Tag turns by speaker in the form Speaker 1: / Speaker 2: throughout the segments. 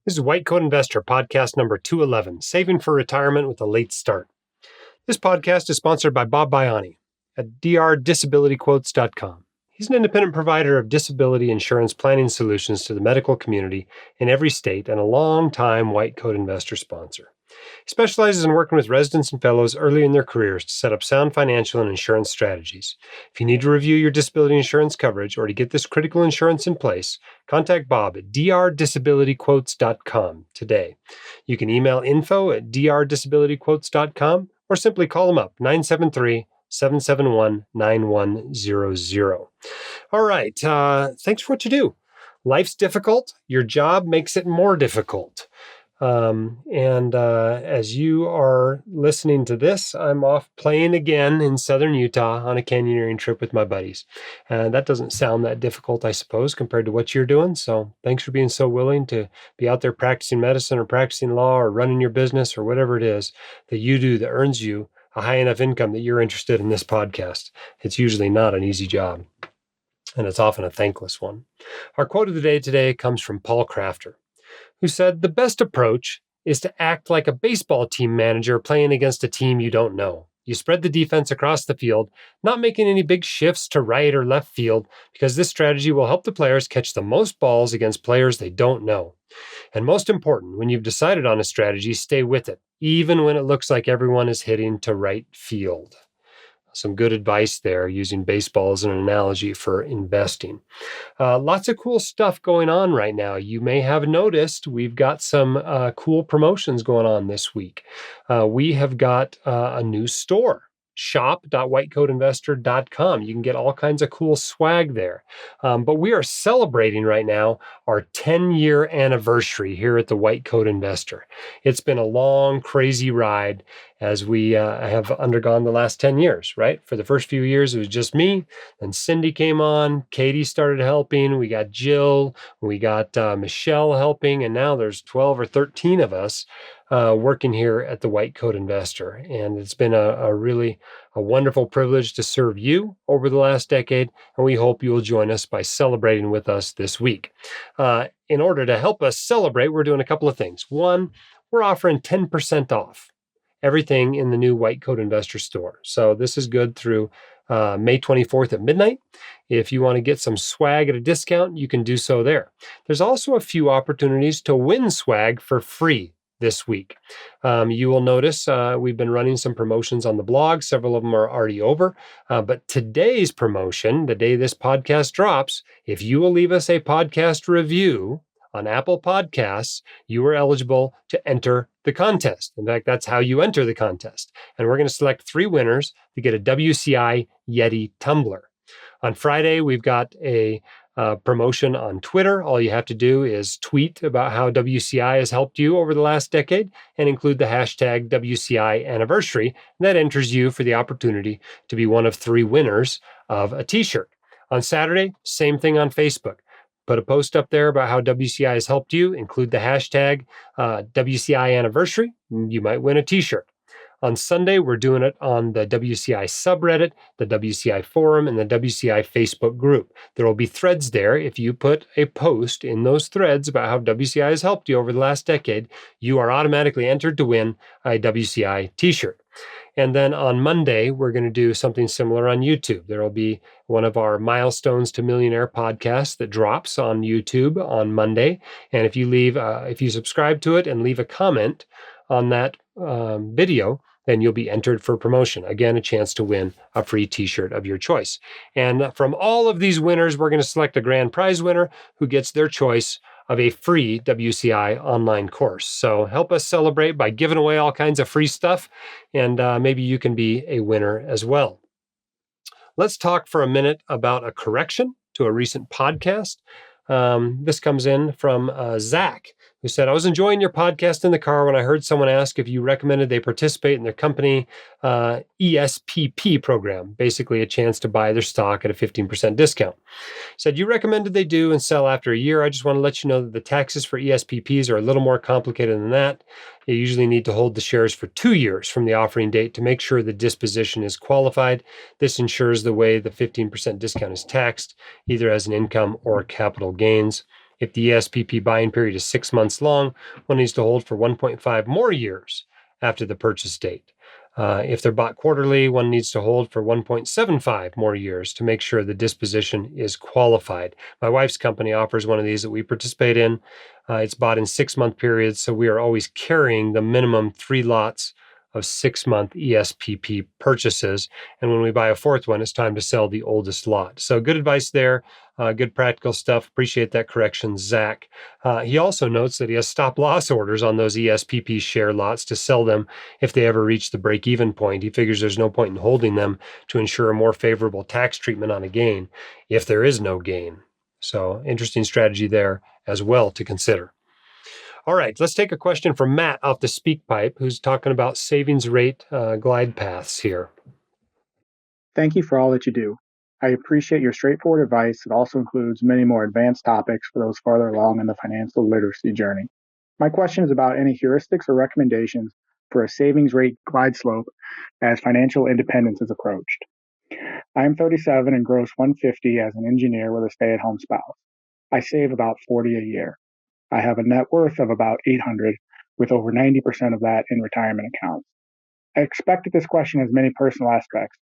Speaker 1: This is White Coat Investor, podcast number 211, Saving for Retirement with a Late Start. This podcast is sponsored by Bob Baiani at drdisabilityquotes.com. He's an independent provider of disability insurance planning solutions to the medical community in every state and a long-time White Coat Investor sponsor. He specializes in working with residents and fellows early in their careers to set up sound financial and insurance strategies. If you need to review your disability insurance coverage or to get this critical insurance in place, contact Bob at drdisabilityquotes.com today. You can email info@drdisabilityquotes.com or simply call him up, 973-771-9100. All right, thanks for what you do. Life's difficult. Your job makes it more difficult. As you are listening to this, I'm off playing again in southern Utah on a canyoneering trip with my buddies. And that doesn't sound that difficult, I suppose, compared to what you're doing. So thanks for being so willing to be out there practicing medicine or practicing law or running your business or whatever it is that you do that earns you a high enough income that you're interested in this podcast. It's usually not an easy job, and it's often a thankless one. Our quote of the day today comes from Paul Crafter, who said, "The best approach is to act like a baseball team manager playing against a team you don't know. You spread the defense across the field, not making any big shifts to right or left field, because this strategy will help the players catch the most balls against players they don't know. And most important, when you've decided on a strategy, stay with it, even when it looks like everyone is hitting to right field." Some good advice there, using baseball as an analogy for investing. Lots of cool stuff going on right now. You may have noticed we've got some cool promotions going on this week. We have got a new store, shop.whitecoatinvestor.com. You can get all kinds of cool swag there. But we are celebrating right now our 10-year anniversary here at the White Coat Investor. It's been a long, crazy ride as we have undergone the last 10 years, right? For the first few years, it was just me. Then Cindy came on. Katie started helping. We got Jill. We got Michelle helping. And now there's 12 or 13 of us working here at the White Coat Investor. And it's been a really wonderful privilege to serve you over the last decade. And we hope you will join us by celebrating with us this week. In order to help us celebrate, we're doing a couple of things. One, we're offering 10% off everything in the new White Coat Investor store. So this is good through May 24th at midnight. If you want to get some swag at a discount, you can do so there. There's also a few opportunities to win swag for free this week. You will notice we've been running some promotions on the blog. Several of them are already over. But today's promotion, the day this podcast drops, if you will leave us a podcast review on Apple Podcasts, you are eligible to enter the contest. In fact, that's how you enter the contest. And we're going to select 3 winners to get a WCI Yeti tumbler. On Friday, we've got a promotion on Twitter. All you have to do is tweet about how WCI has helped you over the last decade and include the hashtag WCI anniversary. And that enters you for the opportunity to be one of 3 winners of a t-shirt. On Saturday, same thing on Facebook. Put a post up there about how WCI has helped you. Include the hashtag WCI anniversary. You might win a t-shirt. On Sunday, we're doing it on the WCI subreddit, the WCI forum, and the WCI Facebook group. There will be threads there. If you put a post in those threads about how WCI has helped you over the last decade, you are automatically entered to win a WCI t-shirt. And then on Monday, we're going to do something similar on YouTube. There will be one of our Milestones to Millionaire podcasts that drops on YouTube on Monday. And if you subscribe to it and leave a comment on that video, then you'll be entered for promotion. Again, a chance to win a free t-shirt of your choice. And from all of these winners, we're going to select a grand prize winner who gets their choice of a free WCI online course. So help us celebrate by giving away all kinds of free stuff, and maybe you can be a winner as well. Let's talk for a minute about a correction to a recent podcast. This comes in from Zach, who said, "I was enjoying your podcast in the car when I heard someone ask if you recommended they participate in their company ESPP program, basically a chance to buy their stock at a 15% discount. Said, you recommended they do and sell after a year. I just want to let you know that the taxes for ESPPs are a little more complicated than that. You usually need to hold the shares for 2 years from the offering date to make sure the disposition is qualified. This ensures the way the 15% discount is taxed, either as an income or capital gains. If the ESPP buying period is 6 months long, one needs to hold for 1.5 more years after the purchase date. If they're bought quarterly, one needs to hold for 1.75 more years to make sure the disposition is qualified. My wife's company offers one of these that we participate in. It's bought in 6-month periods, so we are always carrying the minimum 3 lots of 6-month ESPP purchases. And when we buy a fourth one, it's time to sell the oldest lot. So good advice there. Good practical stuff. Appreciate that correction, Zach. He also notes that he has stop loss orders on those ESPP share lots to sell them if they ever reach the break-even point. He figures there's no point in holding them to ensure a more favorable tax treatment on a gain if there is no gain. So interesting strategy there as well to consider. All right, let's take a question from Matt off the speak pipe, who's talking about savings rate glide paths here.
Speaker 2: Thank you for all that you do. I appreciate your straightforward advice that also includes many more advanced topics for those farther along in the financial literacy journey. My question is about any heuristics or recommendations for a savings rate glide slope as financial independence is approached. I am 37 and gross 150 as an engineer with a stay-at-home spouse. I save about 40 a year. I have a net worth of about 800, with over 90% of that in retirement accounts. I expect that this question has many personal aspects.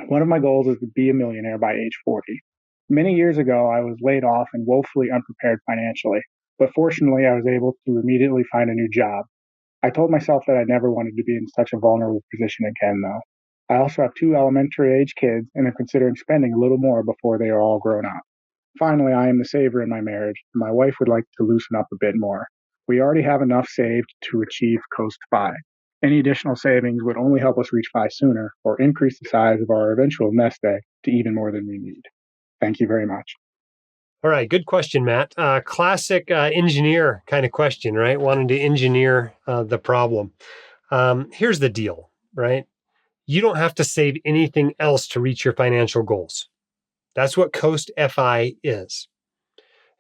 Speaker 2: One of my goals is to be a millionaire by age 40. Many years ago, I was laid off and woefully unprepared financially, but fortunately, I was able to immediately find a new job. I told myself that I never wanted to be in such a vulnerable position again, though. I also have 2 elementary age kids and am considering spending a little more before they are all grown up. Finally, I am the saver in my marriage, and my wife would like to loosen up a bit more. We already have enough saved to achieve Coast 5. Any additional savings would only help us reach 5 sooner or increase the size of our eventual nest egg to even more than we need. Thank you very much.
Speaker 1: All right, good question, Matt. Classic engineer kind of question, right? Wanting to engineer the problem. Here's the deal, right? You don't have to save anything else to reach your financial goals. That's what Coast FI is.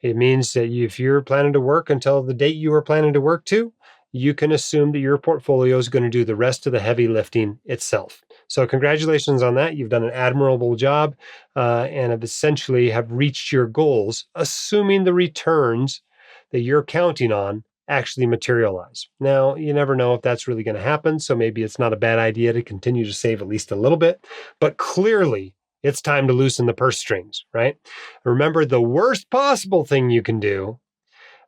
Speaker 1: It means that if you're planning to work until the date you were planning to work to, you can assume that your portfolio is going to do the rest of the heavy lifting itself. So congratulations on that. You've done an admirable job and have essentially have reached your goals, assuming the returns that you're counting on actually materialize. Now, you never know if that's really going to happen. So maybe it's not a bad idea to continue to save at least a little bit, but clearly it's time to loosen the purse strings, right? Remember, the worst possible thing you can do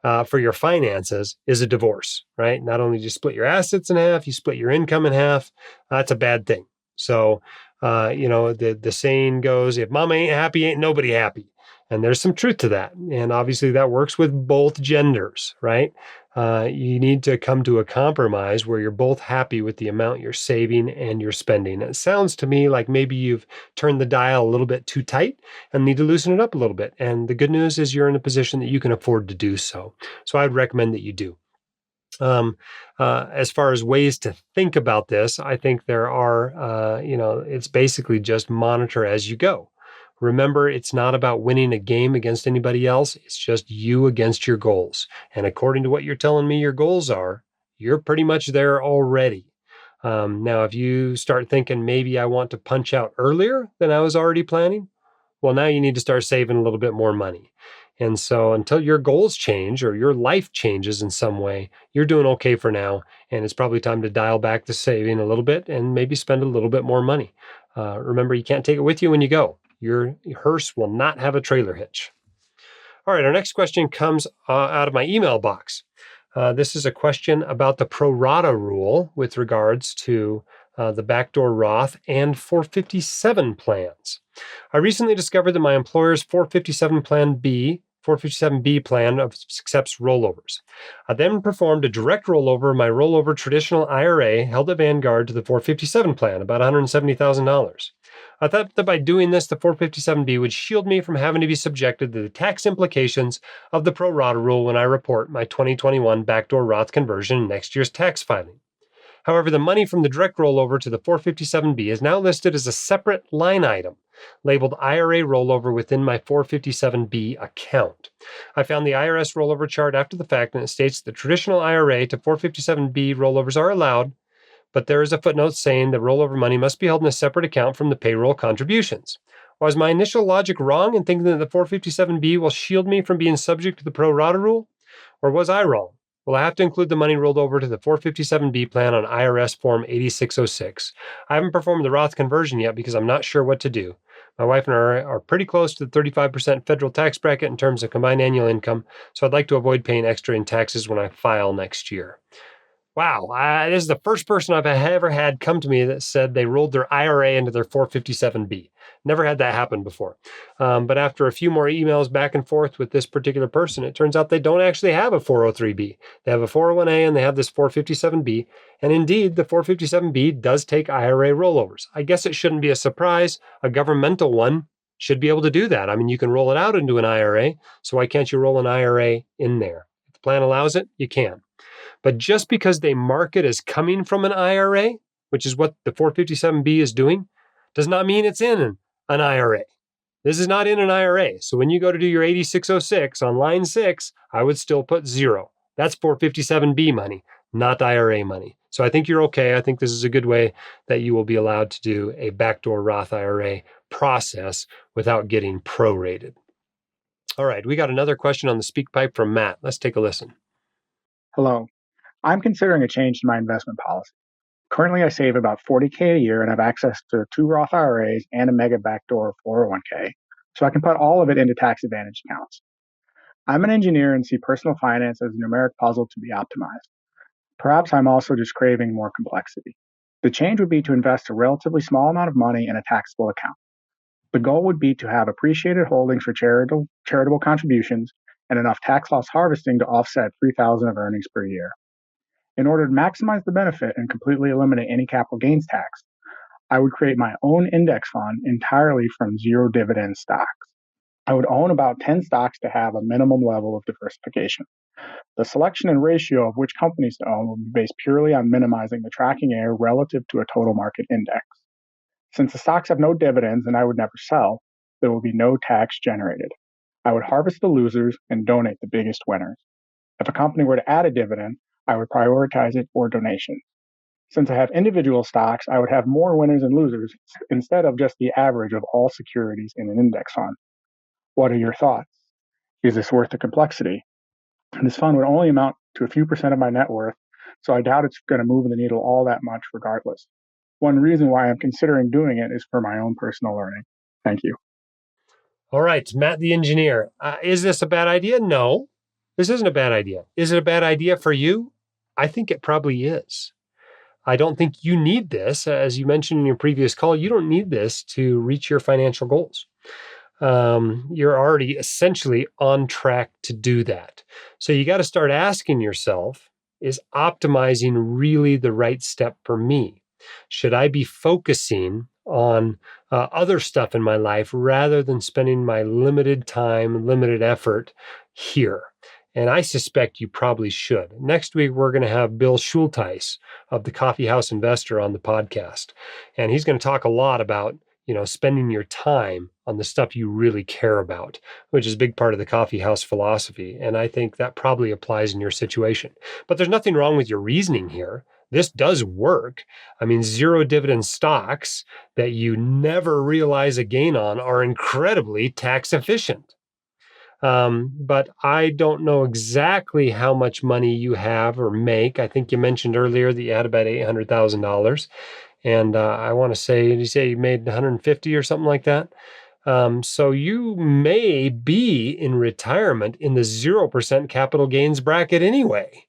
Speaker 1: for your finances is a divorce, right? Not only do you split your assets in half, you split your income in half. That's a bad thing. So, the saying goes, if mama ain't happy, ain't nobody happy. And there's some truth to that. And obviously that works with both genders, right? You need to come to a compromise where you're both happy with the amount you're saving and you're spending. It sounds to me like maybe you've turned the dial a little bit too tight and need to loosen it up a little bit. And the good news is you're in a position that you can afford to do so. So I'd recommend that you do. As far as ways to think about this, I think there are, it's basically just monitor as you go. Remember, it's not about winning a game against anybody else. It's just you against your goals. And according to what you're telling me your goals are, you're pretty much there already. Now, if you start thinking maybe I want to punch out earlier than I was already planning, well, now you need to start saving a little bit more money. And so until your goals change or your life changes in some way, you're doing okay for now. And it's probably time to dial back the saving a little bit and maybe spend a little bit more money. Remember, you can't take it with you when you go. Your hearse will not have a trailer hitch. All right, our next question comes out of my email box. This is a question about the pro rata rule with regards to the backdoor Roth and 457 plans. I recently discovered that my employer's 457B plan accepts rollovers. I then performed a direct rollover of my rollover traditional IRA held at Vanguard to the 457 plan, about $170,000. I thought that by doing this, the 457B would shield me from having to be subjected to the tax implications of the pro rata rule when I report my 2021 backdoor Roth conversion in next year's tax filing. However, the money from the direct rollover to the 457B is now listed as a separate line item, labeled IRA rollover within my 457B account. I found the IRS rollover chart after the fact, and it states that traditional IRA to 457B rollovers are allowed, but there is a footnote saying the rollover money must be held in a separate account from the payroll contributions. Was my initial logic wrong in thinking that the 457B will shield me from being subject to the pro rata rule? Or was I wrong? Will I have to include the money rolled over to the 457B plan on IRS Form 8606? I haven't performed the Roth conversion yet because I'm not sure what to do. My wife and I are pretty close to the 35% federal tax bracket in terms of combined annual income, so I'd like to avoid paying extra in taxes when I file next year. Wow, this is the first person I've ever had come to me that said they rolled their IRA into their 457B. Never had that happen before. But after a few more emails back and forth with this particular person, it turns out they don't actually have a 403B. They have a 401A and they have this 457B. And indeed, the 457B does take IRA rollovers. I guess it shouldn't be a surprise. A governmental one should be able to do that. I mean, you can roll it out into an IRA, so why can't you roll an IRA in there? If the plan allows it, you can. But just because they mark it as coming from an IRA, which is what the 457B is doing, does not mean it's in an IRA. This is not in an IRA. So when you go to do your 8606 on line 6, I would still put 0. That's 457B money, not IRA money. So I think you're okay. I think this is a good way that you will be allowed to do a backdoor Roth IRA process without getting prorated. All right, we got another question on the speak pipe from Matt. Let's take a listen.
Speaker 2: Hello. I'm considering a change to my investment policy. Currently, I save about $40K a year and have access to 2 Roth IRAs and a mega backdoor 401K, so I can put all of it into tax advantage accounts. I'm an engineer and see personal finance as a numeric puzzle to be optimized. Perhaps I'm also just craving more complexity. The change would be to invest a relatively small amount of money in a taxable account. The goal would be to have appreciated holdings for charitable contributions and enough tax loss harvesting to offset $3,000 of earnings per year. In order to maximize the benefit and completely eliminate any capital gains tax, I would create my own index fund entirely from zero dividend stocks. I would own about 10 stocks to have a minimum level of diversification. The selection and ratio of which companies to own would be based purely on minimizing the tracking error relative to a total market index. Since the stocks have no dividends and I would never sell, there will be no tax generated. I would harvest the losers and donate the biggest winners. If a company were to add a dividend, I would prioritize it for donation. Since I have individual stocks, I would have more winners and losers instead of just the average of all securities in an index fund. What are your thoughts? Is this worth the complexity? This fund would only amount to a few percent of my net worth, so I doubt it's going to move the needle all that much regardless. One reason why I'm considering doing it is for my own personal learning. Thank you.
Speaker 1: All right, Matt the engineer. Is this a bad idea? No, this isn't a bad idea. Is it a bad idea for you? I think it probably is. I don't think you need this. As you mentioned in your previous call, you don't need this to reach your financial goals. You're already essentially on track to do that. So you got to start asking yourself, is optimizing really the right step for me? Should I be focusing on other stuff in my life rather than spending my limited time, limited effort here? And I suspect you probably should. Next week, we're going to have Bill Schulteis of the Coffee House Investor on the podcast. And he's going to talk a lot about, spending your time on the stuff you really care about, which is a big part of the coffee house philosophy. And I think that probably applies in your situation. But there's nothing wrong with your reasoning here. This does work. I mean, zero dividend stocks that you never realize a gain on are incredibly tax efficient. But I don't know exactly how much money you have or make. I think you mentioned earlier that you had about $800,000. And I want to say, did you say you made 150 or something like that? So you may be in retirement in the 0% capital gains bracket anyway.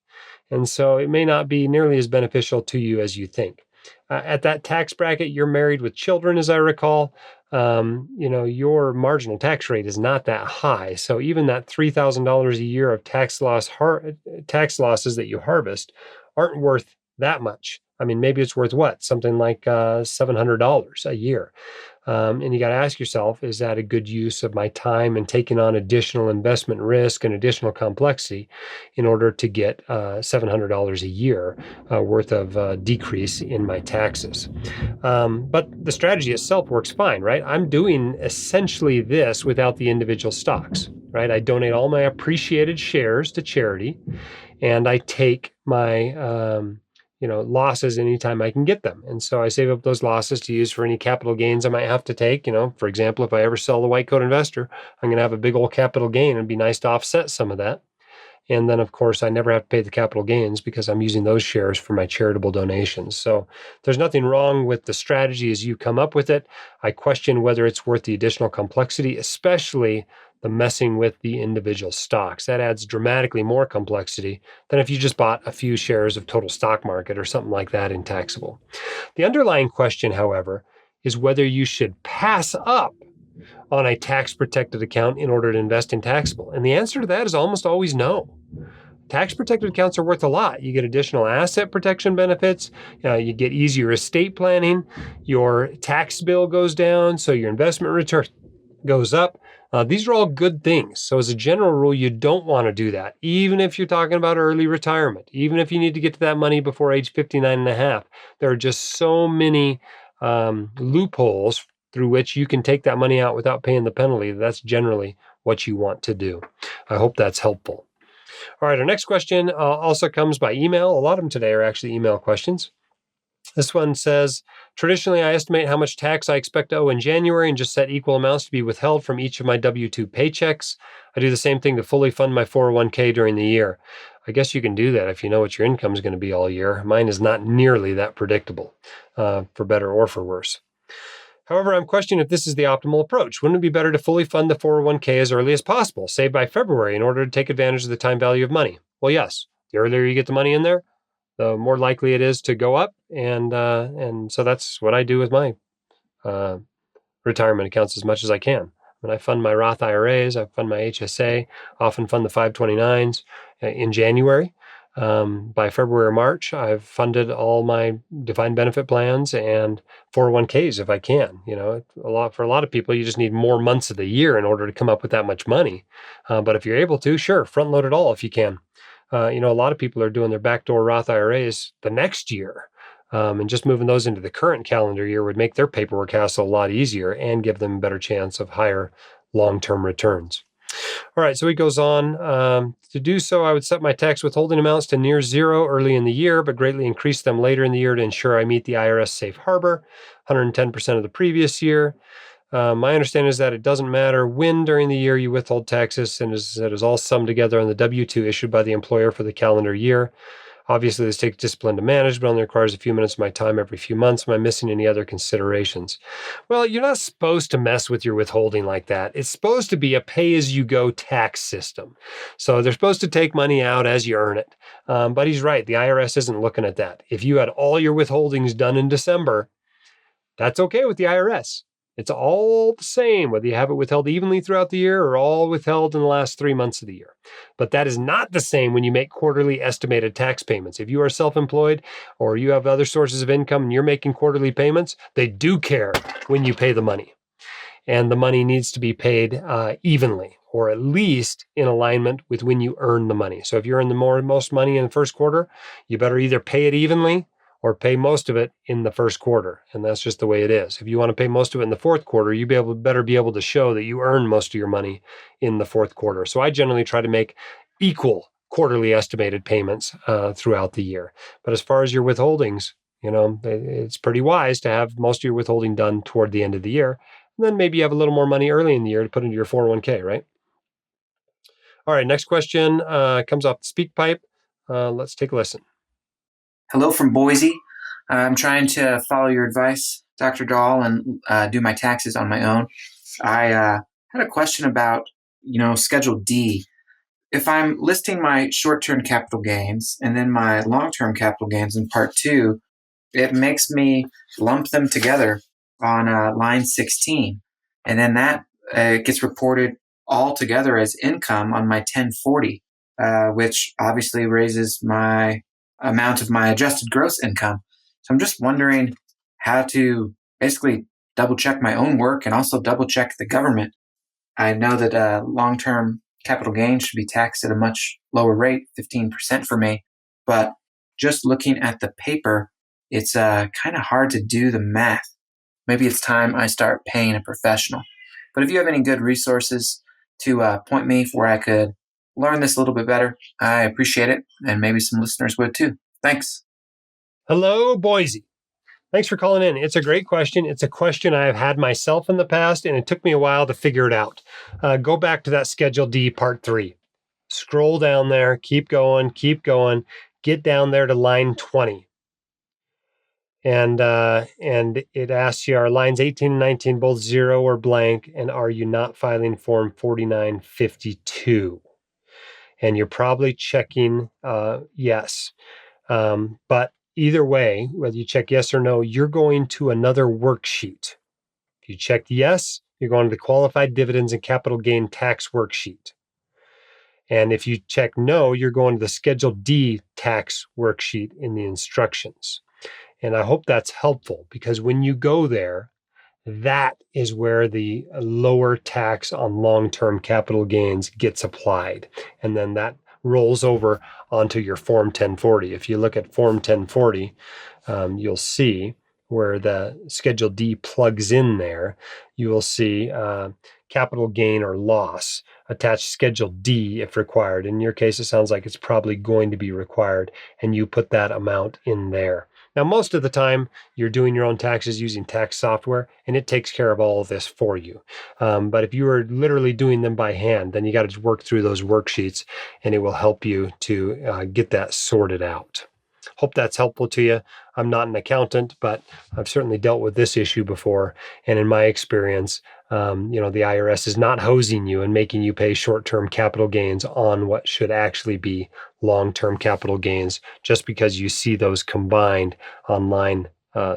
Speaker 1: And so it may not be nearly as beneficial to you as you think. At that tax bracket, you're married with children, as I recall. Your marginal tax rate is not that high. So even that $3,000 a year of tax losses that you harvest aren't worth that much. I mean, maybe it's worth what? Something like $700 a year. And you got to ask yourself, is that a good use of my time and taking on additional investment risk and additional complexity in order to get $700 a year worth of decrease in my taxes? But the strategy itself works fine, right? I'm doing essentially this without the individual stocks, right? I donate all my appreciated shares to charity, and I take my losses anytime I can get them. And so I save up those losses to use for any capital gains I might have to take. For example, if I ever sell the white coat investor, I'm going to have a big old capital gain. It'd be nice to offset some of that. And then, of course, I never have to pay the capital gains because I'm using those shares for my charitable donations. So there's nothing wrong with the strategy as you come up with it. I question whether it's worth the additional complexity, especially the messing with the individual stocks. That adds dramatically more complexity than if you just bought a few shares of total stock market or something like that in taxable. The underlying question, however, is whether you should pass up on a tax protected account in order to invest in taxable. And the answer to that is almost always no. Tax protected accounts are worth a lot. You get additional asset protection benefits. You get easier estate planning. Your tax bill goes down, so your investment return goes up. These are all good things. So as a general rule, you don't want to do that, even if you're talking about early retirement, even if you need to get to that money before age 59 and a half. There are just so many loopholes through which you can take that money out without paying the penalty. That's generally what you want to do. I hope that's helpful. All right, our next question also comes by email. A lot of them today are actually email questions. This one says, traditionally, I estimate how much tax I expect to owe in January and just set equal amounts to be withheld from each of my W-2 paychecks. I do the same thing to fully fund my 401k during the year. I guess you can do that if you know what your income is going to be all year. Mine is not nearly that predictable, for better or for worse. However, I'm questioning if this is the optimal approach. Wouldn't it be better to fully fund the 401k as early as possible, say by February, in order to take advantage of the time value of money? Well, yes. The earlier you get the money in there, the more likely it is to go up. And so that's what I do with my uh, retirement accounts as much as I can. When I fund my Roth IRAs, I fund my HSA, often fund the 529s in January. By February or March, I've funded all my defined benefit plans and 401ks if I can. For a lot of people, you just need more months of the year in order to come up with that much money. But if you're able to, sure, front load it all if you can. A lot of people are doing their backdoor Roth IRAs the next year. And just moving those into the current calendar year would make their paperwork hassle a lot easier and give them a better chance of higher long-term returns. All right, so he goes on. To do so, I would set my tax withholding amounts to near zero early in the year, but greatly increase them later in the year to ensure I meet the IRS safe harbor, 110% of the previous year. My understanding is that it doesn't matter when during the year you withhold taxes, and it is all summed together on the W-2 issued by the employer for the calendar year. Obviously, this takes discipline to manage, but only requires a few minutes of my time every few months. Am I missing any other considerations? Well, you're not supposed to mess with your withholding like that. It's supposed to be a pay-as-you-go tax system. So they're supposed to take money out as you earn it. But he's right. The IRS isn't looking at that. If you had all your withholdings done in December, that's okay with the IRS. It's all the same, whether you have it withheld evenly throughout the year or all withheld in the last 3 months of the year. But that is not the same when you make quarterly estimated tax payments. If you are self-employed or you have other sources of income and you're making quarterly payments, they do care when you pay the money. And the money needs to be paid evenly, or at least in alignment with when you earn the money. So if you earn the most money in the first quarter, you better either pay it evenly or pay most of it in the first quarter. And that's just the way it is. If you want to pay most of it in the fourth quarter, you better be able to show that you earn most of your money in the fourth quarter. So I generally try to make equal quarterly estimated payments throughout the year. But as far as your withholdings, it's pretty wise to have most of your withholding done toward the end of the year. And then maybe you have a little more money early in the year to put into your 401k, right? All right, next question comes off the speak pipe. Let's take a listen.
Speaker 3: Hello from Boise. I'm trying to follow your advice, Dr. Dahl, and do my taxes on my own. I had a question about, Schedule D. If I'm listing my short-term capital gains and then my long-term capital gains in Part 2, it makes me lump them together on line 16. And then that gets reported all together as income on my 1040, which obviously raises my amount of my adjusted gross income. So I'm just wondering how to basically double check my own work and also double check the government. I know that long-term capital gains should be taxed at a much lower rate, 15% for me. But just looking at the paper, it's kind of hard to do the math. Maybe it's time I start paying a professional. But if you have any good resources to point me where I could learn this a little bit better, I appreciate it. And maybe some listeners would too. Thanks.
Speaker 1: Hello, Boise. Thanks for calling in. It's a great question. It's a question I've had myself in the past, and it took me a while to figure it out. Go back to that Schedule D, Part 3. Scroll down there, keep going, get down there to line 20. And it asks you, are lines 18 and 19 both zero or blank, and are you not filing Form 4952? And you're probably checking yes. But either way, whether you check yes or no, you're going to another worksheet. If you check yes, you're going to the qualified dividends and capital gain tax worksheet. And if you check no, you're going to the Schedule D tax worksheet in the instructions. And I hope that's helpful, because when you go there, that is where the lower tax on long-term capital gains gets applied. And then that rolls over onto your Form 1040. If you look at Form 1040, you'll see where the Schedule D plugs in there. You will see capital gain or loss. Attach Schedule D if required. In your case, it sounds like it's probably going to be required, and you put that amount in there. Now, most of the time, you're doing your own taxes using tax software, and it takes care of all of this for you. But if you are literally doing them by hand, then you got to work through those worksheets, and it will help you to get that sorted out. Hope that's helpful to you. I'm not an accountant, but I've certainly dealt with this issue before. And in my experience, the IRS is not hosing you and making you pay short-term capital gains on what should actually be long-term capital gains, just because you see those combined on line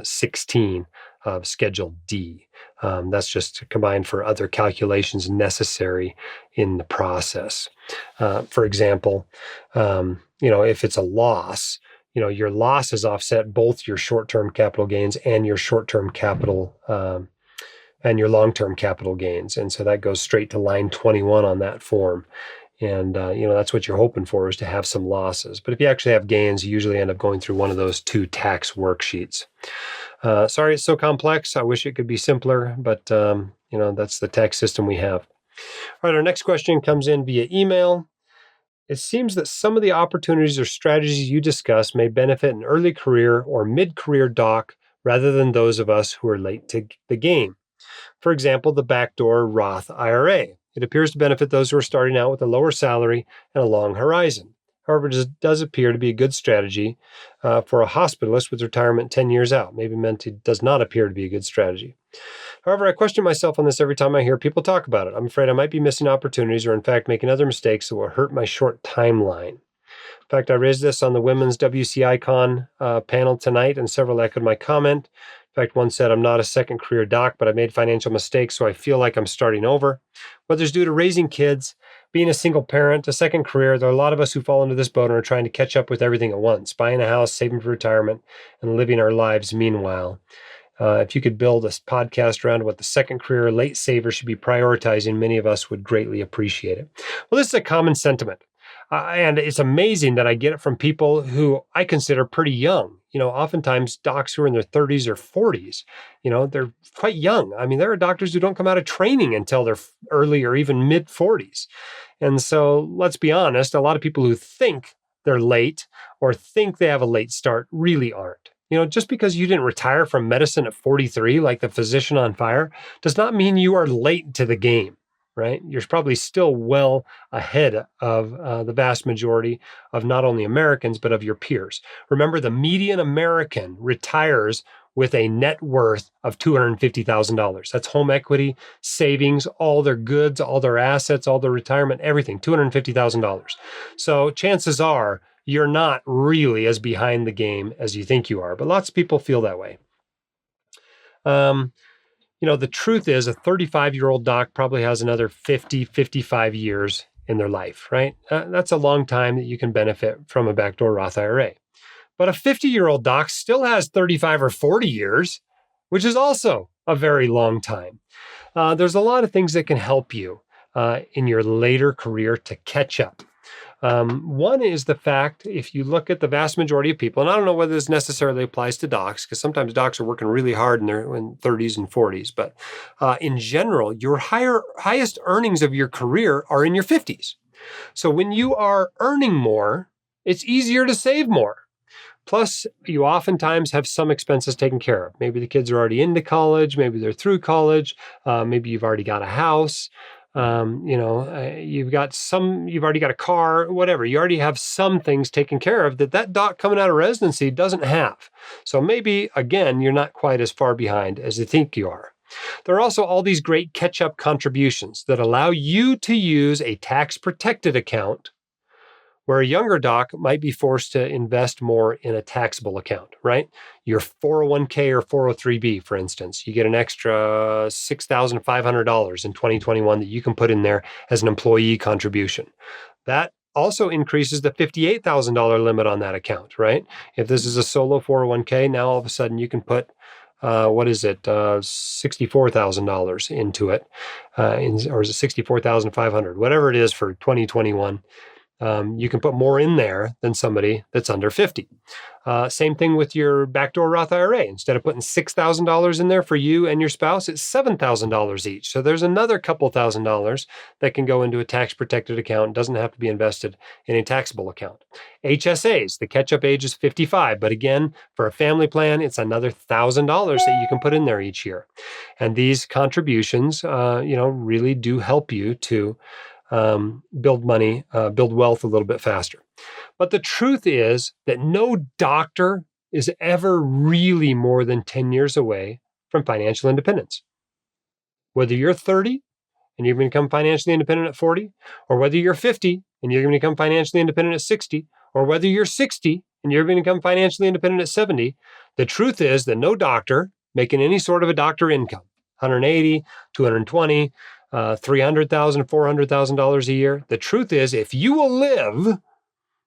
Speaker 1: 16 of Schedule D. That's just combined for other calculations necessary in the process. For example, if it's a loss, your losses offset both your short-term capital gains and your short-term capital and your long-term capital gains. And so that goes straight to line 21 on that form. And, that's what you're hoping for, is to have some losses. But if you actually have gains, you usually end up going through one of those two tax worksheets. Sorry it's so complex. I wish it could be simpler, but, that's the tax system we have. All right, our next question comes in via email. It seems that some of the opportunities or strategies you discuss may benefit an early career or mid-career doc rather than those of us who are late to the game. For example, the backdoor Roth IRA. It appears to benefit those who are starting out with a lower salary and a long horizon. However, it does appear to be a good strategy for a hospitalist with retirement 10 years out. Maybe meant it does not appear to be a good strategy. However, I question myself on this every time I hear people talk about it. I'm afraid I might be missing opportunities or, in fact, making other mistakes that will hurt my short timeline. In fact, I raised this on the women's WCI Con panel tonight, and several echoed my comment. In fact, one said, I'm not a second career doc, but I made financial mistakes, so I feel like I'm starting over. Whether it's due to raising kids, being a single parent, a second career, there are a lot of us who fall into this boat and are trying to catch up with everything at once, buying a house, saving for retirement, and living our lives meanwhile. If you could build a podcast around what the second career late savers should be prioritizing, many of us would greatly appreciate it. Well, this is a common sentiment. And it's amazing that I get it from people who I consider pretty young. Oftentimes docs who are in their 30s or 40s, they're quite young. I mean, there are doctors who don't come out of training until they're early or even mid 40s. And so let's be honest, a lot of people who think they're late or think they have a late start really aren't. Just because you didn't retire from medicine at 43, like the physician on fire, does not mean you are late to the game, right? You're probably still well ahead of the vast majority of not only Americans, but of your peers. Remember, the median American retires with a net worth of $250,000. That's home equity, savings, all their goods, all their assets, all their retirement, everything, $250,000. So chances are you're not really as behind the game as you think you are, but lots of people feel that way. The truth is a 35-year-old doc probably has another 50, 55 years in their life, right? That's a long time that you can benefit from a backdoor Roth IRA. But a 50-year-old doc still has 35 or 40 years, which is also a very long time. There's a lot of things that can help you in your later career to catch up. One is the fact, if you look at the vast majority of people, and I don't know whether this necessarily applies to docs, because sometimes docs are working really hard in their 30s and 40s, but in general, your highest earnings of your career are in your 50s. So when you are earning more, it's easier to save more. Plus, you oftentimes have some expenses taken care of. Maybe the kids are already into college. Maybe they're through college. Maybe you've already got a house. You've already got a car, whatever. You already have some things taken care of that doc coming out of residency doesn't have. So maybe, again, you're not quite as far behind as you think you are. There are also all these great catch-up contributions that allow you to use a tax-protected account where a younger doc might be forced to invest more in a taxable account, right? Your 401k or 403b, for instance, you get an extra $6,500 in 2021 that you can put in there as an employee contribution. That also increases the $58,000 limit on that account, right? If this is a solo 401k, now all of a sudden you can put $64,000 into it, or is it 64,500? Whatever it is for 2021. You can put more in there than somebody that's under 50. Same thing with your backdoor Roth IRA. Instead of putting $6,000 in there for you and your spouse, it's $7,000 each. So there's another couple $1,000s that can go into a tax-protected account. It doesn't have to be invested in a taxable account. HSAs, the catch-up age is 55. But again, for a family plan, it's another $1,000 that you can put in there each year. And these contributions, really do help you to build wealth a little bit faster. But the truth is that no doctor is ever really more than 10 years away from financial independence. Whether you're 30 and you're going to become financially independent at 40, or whether you're 50 and you're going to become financially independent at 60, or whether you're 60 and you're going to become financially independent at 70, the truth is that no doctor making any sort of a doctor income, 180, 220, $300,000, $400,000 a year. The truth is, if you will live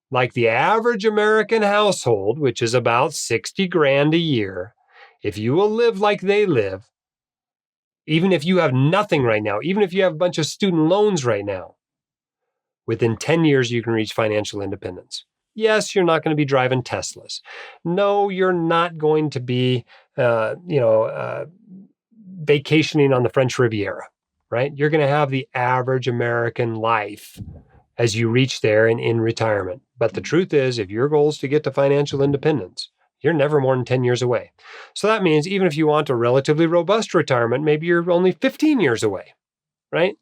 Speaker 1: like the average American household, which is about 60 grand a year, if you will live like they live, even if you have nothing right now, even if you have a bunch of student loans right now, within 10 years, you can reach financial independence. Yes, you're not going to be driving Teslas. No, you're not going to be, vacationing on the French Riviera. Right? You're going to have the average American life as you reach there and in retirement. But the truth is, if your goal is to get to financial independence, you're never more than 10 years away. So that means even if you want a relatively robust retirement, maybe you're only 15 years away, right?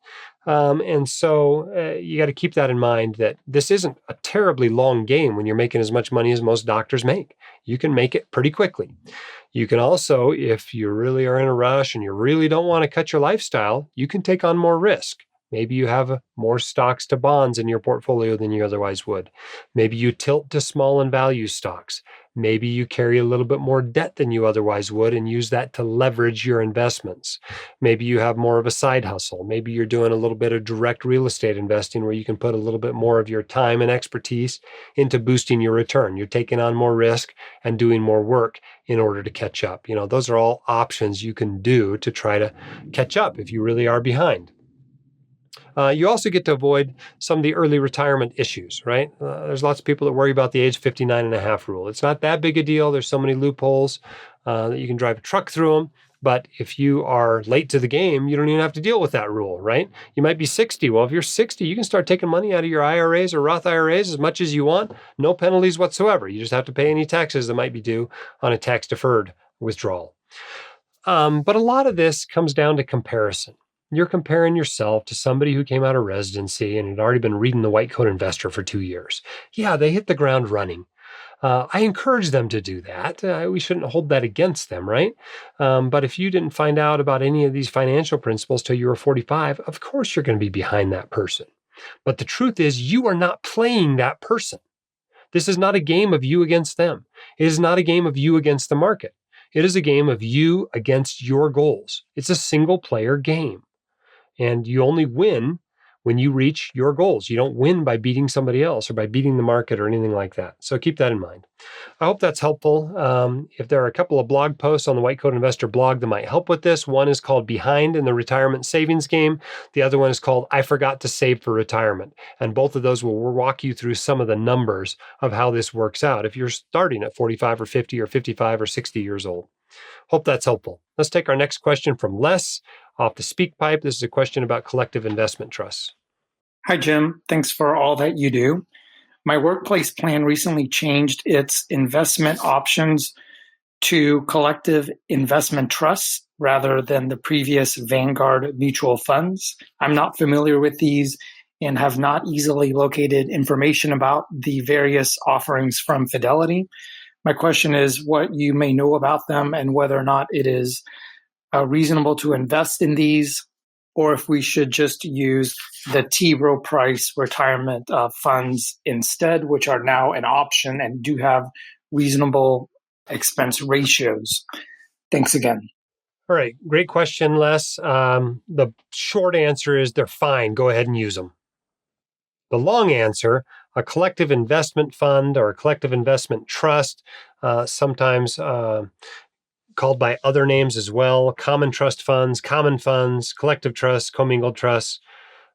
Speaker 1: And so you got to keep that in mind, that this isn't a terribly long game when you're making as much money as most doctors make. You can make it pretty quickly. You can also, if you really are in a rush and you really don't want to cut your lifestyle, you can take on more risk. Maybe you have more stocks to bonds in your portfolio than you otherwise would. Maybe you tilt to small and value stocks. Maybe you carry a little bit more debt than you otherwise would and use that to leverage your investments. Maybe you have more of a side hustle. Maybe you're doing a little bit of direct real estate investing where you can put a little bit more of your time and expertise into boosting your return. You're taking on more risk and doing more work in order to catch up. Those are all options you can do to try to catch up if you really are behind. You also get to avoid some of the early retirement issues, right? There's lots of people that worry about the age 59 and a half rule. It's not that big a deal. There's so many loopholes that you can drive a truck through them. But if you are late to the game, you don't even have to deal with that rule, right? You might be 60. Well, if you're 60, you can start taking money out of your IRAs or Roth IRAs as much as you want. No penalties whatsoever. You just have to pay any taxes that might be due on a tax-deferred withdrawal. But a lot of this comes down to comparison. You're comparing yourself to somebody who came out of residency and had already been reading The White Coat Investor for 2 years. Yeah, they hit the ground running. I encourage them to do that. We shouldn't hold that against them, right? But if you didn't find out about any of these financial principles till you were 45, of course you're going to be behind that person. But the truth is, you are not playing that person. This is not a game of you against them. It is not a game of you against the market. It is a game of you against your goals. It's a single player game. And you only win when you reach your goals. You don't win by beating somebody else or by beating the market or anything like that. So keep that in mind. I hope that's helpful. If there are a couple of blog posts on the White Coat Investor blog that might help with this, one is called Behind in the Retirement Savings Game. The other one is called I Forgot to Save for Retirement. And both of those will walk you through some of the numbers of how this works out if you're starting at 45 or 50 or 55 or 60 years old. Hope that's helpful. Let's take our next question from Les off the speak pipe. This is a question about collective investment trusts.
Speaker 4: Hi, Jim. Thanks for all that you do. My workplace plan recently changed its investment options to collective investment trusts rather than the previous Vanguard mutual funds. I'm not familiar with these and have not easily located information about the various offerings from Fidelity. My question is what you may know about them and whether or not it is reasonable to invest in these, or if we should just use the T. Rowe Price retirement funds instead, which are now an option and do have reasonable expense ratios. Thanks again.
Speaker 1: All right, great question, Les. The short answer is they're fine. Go ahead and use them. The long answer, a collective investment fund or a collective investment trust, sometimes called by other names as well, common trust funds, common funds, collective trusts, commingled trusts,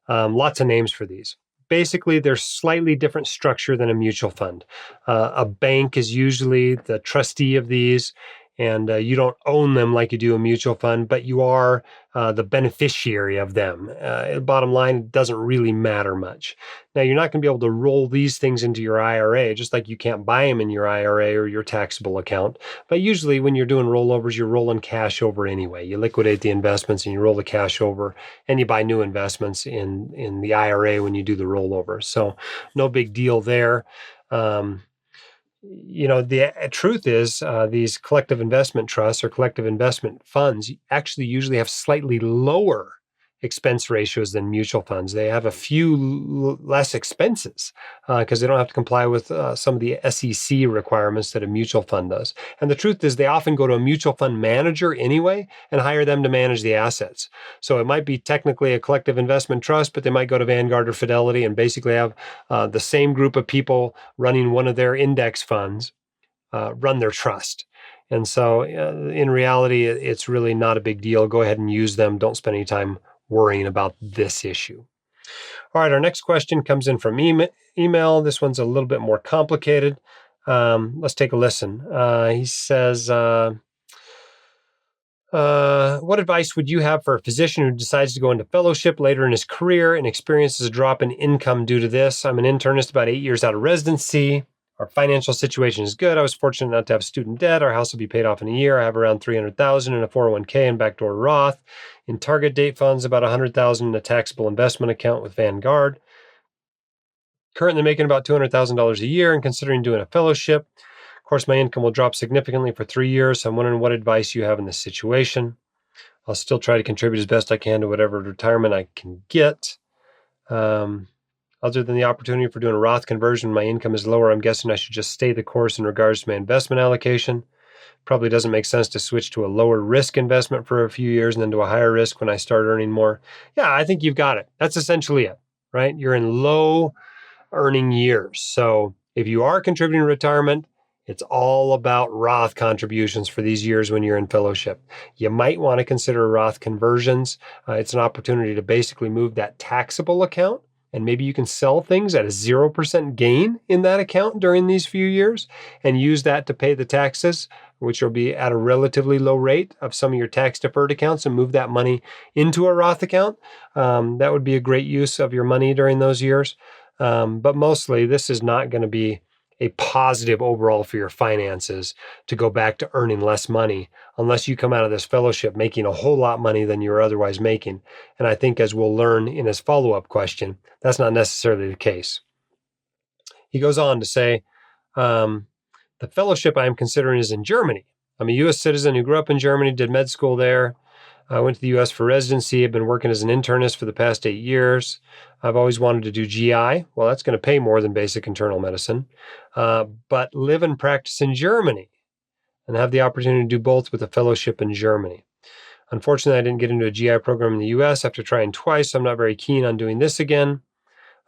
Speaker 1: lots of names for these. Basically, they're slightly different structure than a mutual fund. A bank is usually the trustee of these, and you don't own them like you do a mutual fund, but you are the beneficiary of them. Bottom line, it doesn't really matter much. Now, you're not going to be able to roll these things into your IRA, just like you can't buy them in your IRA or your taxable account. But usually when you're doing rollovers, you're rolling cash over anyway. You liquidate the investments and you roll the cash over, and you buy new investments in the IRA when you do the rollover. So no big deal there. The truth is these collective investment trusts or collective investment funds actually usually have slightly lower expense ratios than mutual funds. They have a few less expenses because they don't have to comply with some of the SEC requirements that a mutual fund does. And the truth is they often go to a mutual fund manager anyway and hire them to manage the assets. So it might be technically a collective investment trust, but they might go to Vanguard or Fidelity and basically have the same group of people running one of their index funds run their trust. And so in reality, it's really not a big deal. Go ahead and use them. Don't spend any time worrying about this issue. All right, our next question comes in from email. This one's a little bit more complicated. Let's take a listen. He says, what advice would you have for a physician who decides to go into fellowship later in his career and experiences a drop in income due to this? I'm an internist about 8 years out of residency. Our financial situation is good. I was fortunate not to have student debt. Our house will be paid off in a year. I have around $300,000 in a 401k and backdoor Roth. In target date funds, about $100,000 in a taxable investment account with Vanguard. Currently making about $200,000 a year and considering doing a fellowship. Of course, my income will drop significantly for 3 years, so I'm wondering what advice you have in this situation. I'll still try to contribute as best I can to whatever retirement I can get. Other than the opportunity for doing a Roth conversion, my income is lower. I'm guessing I should just stay the course in regards to my investment allocation. Probably doesn't make sense to switch to a lower risk investment for a few years and then to a higher risk when I start earning more. Yeah, I think you've got it. That's essentially it, right? You're in low earning years. So if you are contributing to retirement, it's all about Roth contributions for these years when you're in fellowship. You might want to consider Roth conversions. It's an opportunity to basically move that taxable account, and maybe you can sell things at a 0% gain in that account during these few years and use that to pay the taxes, which will be at a relatively low rate of some of your tax deferred accounts, and move that money into a Roth account. That would be a great use of your money during those years. But mostly this is not going to be a positive overall for your finances to go back to earning less money unless you come out of this fellowship making a whole lot money than you're otherwise making. And I think as we'll learn in his follow-up question, that's not necessarily the case. He goes on to say, the fellowship I'm considering is in Germany. I'm a U.S. citizen who grew up in Germany, did med school there. I went to the U.S. for residency. I've been working as an internist for the past 8 years. I've always wanted to do GI. Well, that's going to pay more than basic internal medicine. But live and practice in Germany and have the opportunity to do both with a fellowship in Germany. Unfortunately, I didn't get into a GI program in the U.S. after trying twice, so I'm not very keen on doing this again.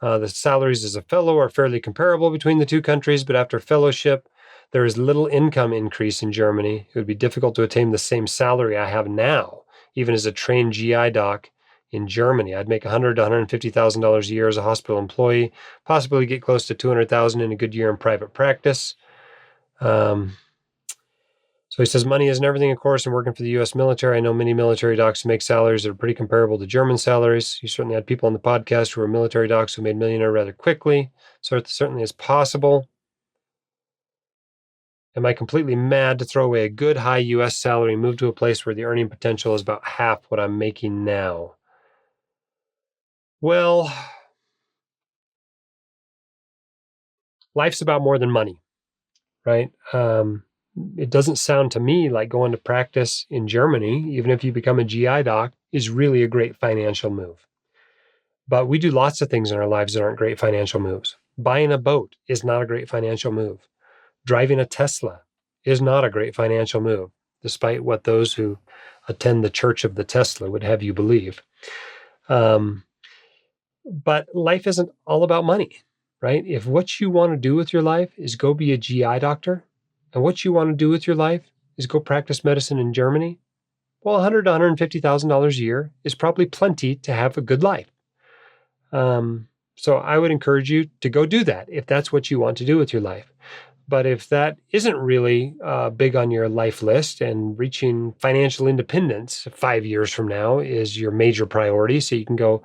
Speaker 1: The salaries as a fellow are fairly comparable between the two countries, but after fellowship, there is little income increase in Germany. It would be difficult to attain the same salary I have now, even as a trained GI doc in Germany. I'd make $100,000 to $150,000 a year as a hospital employee, possibly get close to $200,000 in a good year in private practice. So So he says, money isn't everything, of course. I'm working for the U.S. military. I know many military docs who make salaries that are pretty comparable to German salaries. You certainly had people on the podcast who were military docs who made millionaire rather quickly. So it certainly is possible. Am I completely mad to throw away a good high U.S. salary and move to a place where the earning potential is about half what I'm making now? Well, life's about more than money, right? It doesn't sound to me like going to practice in Germany, even if you become a GI doc, is really a great financial move. But we do lots of things in our lives that aren't great financial moves. Buying a boat is not a great financial move. Driving a Tesla is not a great financial move, despite what those who attend the church of the Tesla would have you believe. But life isn't all about money, right? If what you want to do with your life is go be a GI doctor, and what you want to do with your life is go practice medicine in Germany, well, $100,000 to $150,000 a year is probably plenty to have a good life. So I would encourage you to go do that if that's what you want to do with your life. But if that isn't really big on your life list and reaching financial independence 5 years from now is your major priority, so you can go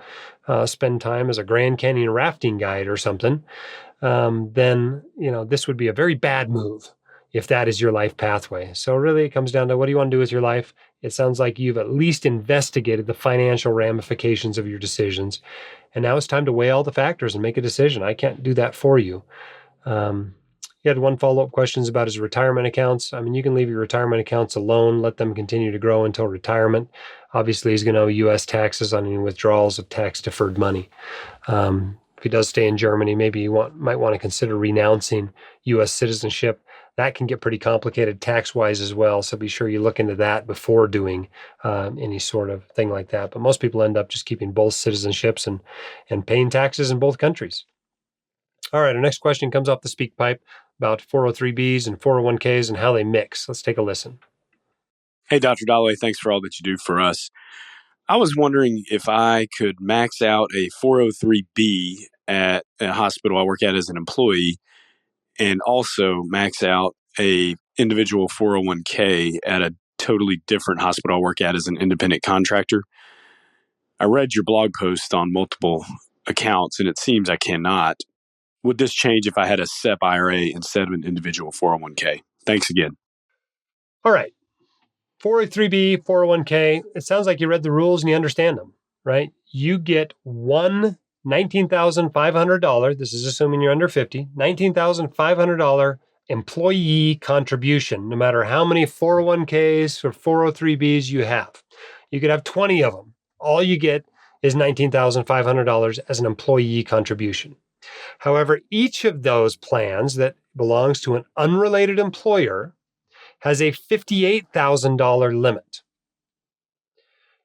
Speaker 1: spend time as a Grand Canyon rafting guide or something, then this would be a very bad move if that is your life pathway. So really it comes down to what do you want to do with your life? It sounds like you've at least investigated the financial ramifications of your decisions. And now it's time to weigh all the factors and make a decision. I can't do that for you. He had one follow-up questions about his retirement accounts. I mean, you can leave your retirement accounts alone, let them continue to grow until retirement. Obviously, he's going to owe U.S. taxes on any withdrawals of tax-deferred money. If he does stay in Germany, maybe you might want to consider renouncing U.S. citizenship. That can get pretty complicated tax-wise as well, so be sure you look into that before doing any sort of thing like that. But most people end up just keeping both citizenships and paying taxes in both countries. All right, our next question comes off the speak pipe about 403Bs and 401Ks and how they mix. Let's take a listen.
Speaker 5: Hey, Dr. Dalloway, thanks for all that you do for us. I was wondering if I could max out a 403B at a hospital I work at as an employee and also max out a individual 401k at a totally different hospital I work at as an independent contractor. I read your blog post on multiple accounts and it seems I cannot. Would this change if I had a SEP IRA instead of an individual 401k? Thanks again.
Speaker 1: All right. 403B, 401k, it sounds like you read the rules and you understand them, right? You get one $19,500, this is assuming you're under 50, $19,500 employee contribution, no matter how many 401ks or 403Bs you have. You could have 20 of them. All you get is $19,500 as an employee contribution. However, each of those plans that belongs to an unrelated employer has a $58,000 limit.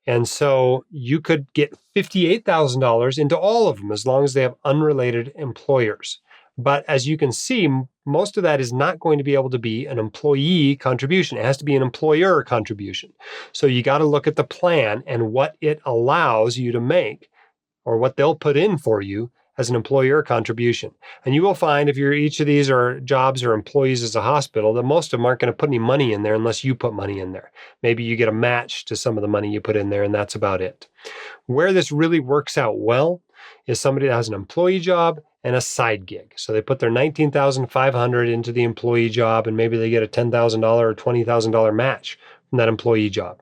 Speaker 1: And so you could get $58,000 into all of them as long as they have unrelated employers. But as you can see, most of that is not going to be able to be an employee contribution. It has to be an employer contribution. So you got to look at the plan and what it allows you to make or what they'll put in for you as an employer contribution. And you will find if each of these are jobs or employees as a hospital, that most of them aren't going to put any money in there unless you put money in there. Maybe you get a match to some of the money you put in there, and that's about it. Where this really works out well is somebody that has an employee job and a side gig. So they put their $19,500 into the employee job, and maybe they get a $10,000 or $20,000 match from that employee job.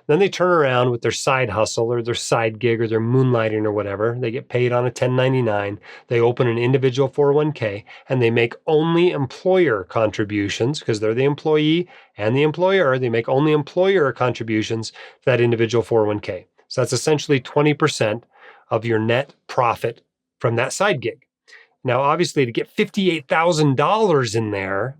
Speaker 1: Then they turn around with their side hustle or their side gig or their moonlighting or whatever. They get paid on a 1099. They open an individual 401k and they make only employer contributions because they're the employee and the employer. They make only employer contributions to that individual 401k. So that's essentially 20% of your net profit from that side gig. Now, obviously, to get $58,000 in there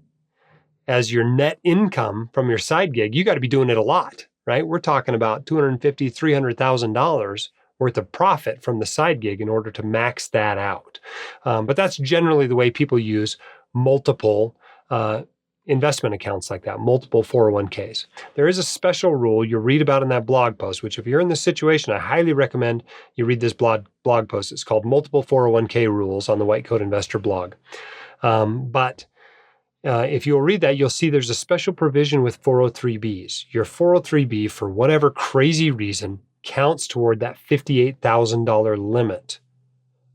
Speaker 1: as your net income from your side gig, you got to be doing it a lot. Right? We're talking about $250,000, $300,000 worth of profit from the side gig in order to max that out. But that's generally the way people use multiple investment accounts like that, multiple 401ks. There is a special rule you'll read about in that blog post, which if you're in this situation, I highly recommend you read this blog post. It's called Multiple 401k Rules on the White Coat Investor blog. But if you'll read that, you'll see there's a special provision with 403Bs. Your 403B, for whatever crazy reason, counts toward that $58,000 limit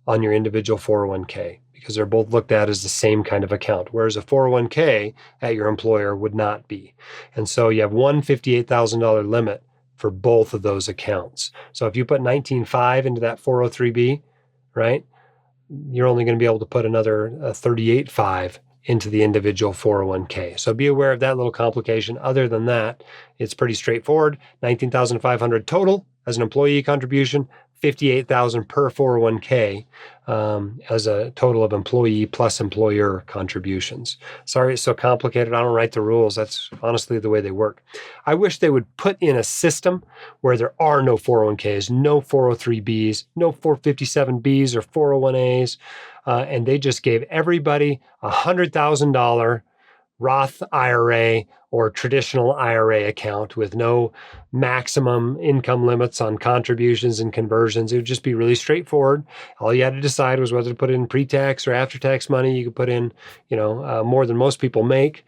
Speaker 1: on your individual 401k, because they're both looked at as the same kind of account, whereas a 401k at your employer would not be. And so you have one $58,000 limit for both of those accounts. So if you put 19.5 into that 403B, right, you're only going to be able to put another 38.5 into the individual 401k. So be aware of that little complication. Other than that, it's pretty straightforward. 19,500 total as an employee contribution, 58,000 per 401k as a total of employee plus employer contributions. Sorry it's so complicated. I don't write the rules. That's honestly the way they work. I wish they would put in a system where there are no 401ks, no 403bs, no 457bs or 401as, and they just gave everybody a $100,000 Roth IRA or traditional IRA account with no maximum income limits on contributions and conversions. It would just be really straightforward. All you had to decide was whether to put in pre-tax or after-tax money. You could put in, more than most people make,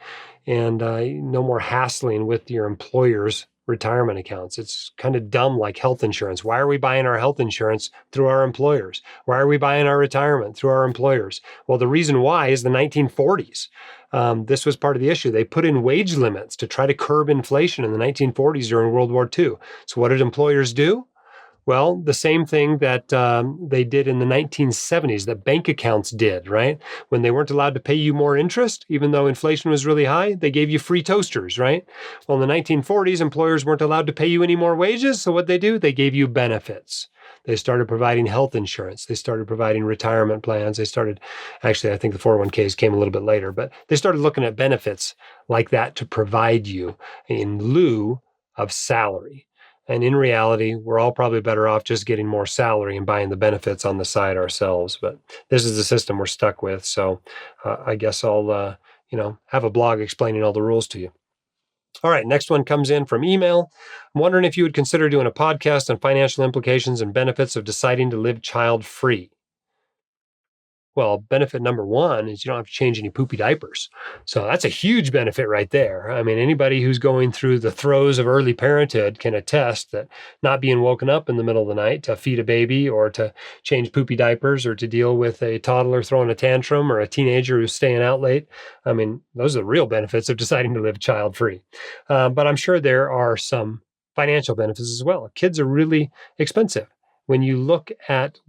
Speaker 1: and no more hassling with your employer's retirement accounts. It's kind of dumb, like health insurance. Why are we buying our health insurance through our employers? Why are we buying our retirement through our employers? Well, the reason why is the 1940s. This was part of the issue. They put in wage limits to try to curb inflation in the 1940s during World War II. So what did employers do? Well, the same thing that they did in the 1970s, that bank accounts did, right? When they weren't allowed to pay you more interest, even though inflation was really high, they gave you free toasters, right? Well, in the 1940s, employers weren't allowed to pay you any more wages. So what they do? They gave you benefits. They started providing health insurance. They started providing retirement plans. Actually, I think the 401ks came a little bit later, but they started looking at benefits like that to provide you in lieu of salary. And in reality, we're all probably better off just getting more salary and buying the benefits on the side ourselves. But this is the system we're stuck with. So I guess I'll, have a blog explaining all the rules to you. All right, next one comes in from email. I'm wondering if you would consider doing a podcast on financial implications and benefits of deciding to live child-free. Well, benefit number one is you don't have to change any poopy diapers. So that's a huge benefit right there. I mean, anybody who's going through the throes of early parenthood can attest that not being woken up in the middle of the night to feed a baby or to change poopy diapers or to deal with a toddler throwing a tantrum or a teenager who's staying out late. I mean, those are the real benefits of deciding to live child-free. But I'm sure there are some financial benefits as well. Kids are really expensive. When you look at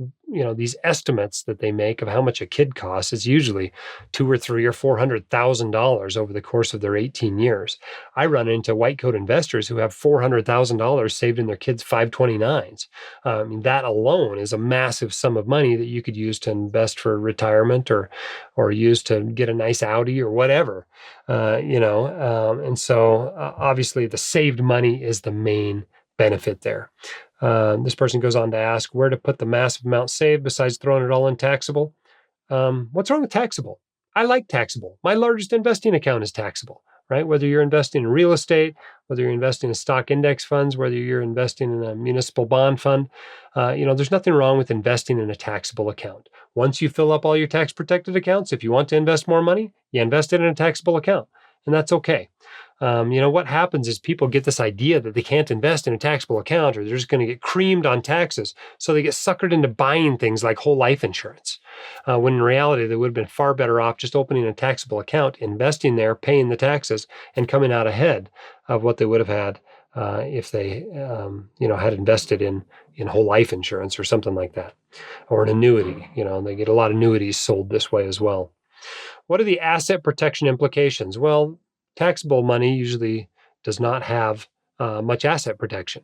Speaker 1: these estimates that they make of how much a kid costs, it's usually $200,000 or $300,000 or $400,000 over the course of their 18 years. I run into white coat investors who have $400,000 saved in their kids' 529s. That alone is a massive sum of money that you could use to invest for retirement or use to get a nice Audi or whatever. And so obviously the saved money is the main benefit there. This person goes on to ask where to put the massive amount saved besides throwing it all in taxable. What's wrong with taxable? I like taxable. My largest investing account is taxable, right? Whether you're investing in real estate, whether you're investing in stock index funds, whether you're investing in a municipal bond fund, there's nothing wrong with investing in a taxable account. Once you fill up all your tax protected accounts, if you want to invest more money, you invest it in a taxable account, and that's okay. What happens is people get this idea that they can't invest in a taxable account or they're just going to get creamed on taxes. So they get suckered into buying things like whole life insurance. When in reality, they would have been far better off just opening a taxable account, investing there, paying the taxes, and coming out ahead of what they would have had if they, had invested in whole life insurance or something like that, or an annuity. They get a lot of annuities sold this way as well. What are the asset protection implications? Well, taxable money usually does not have much asset protection.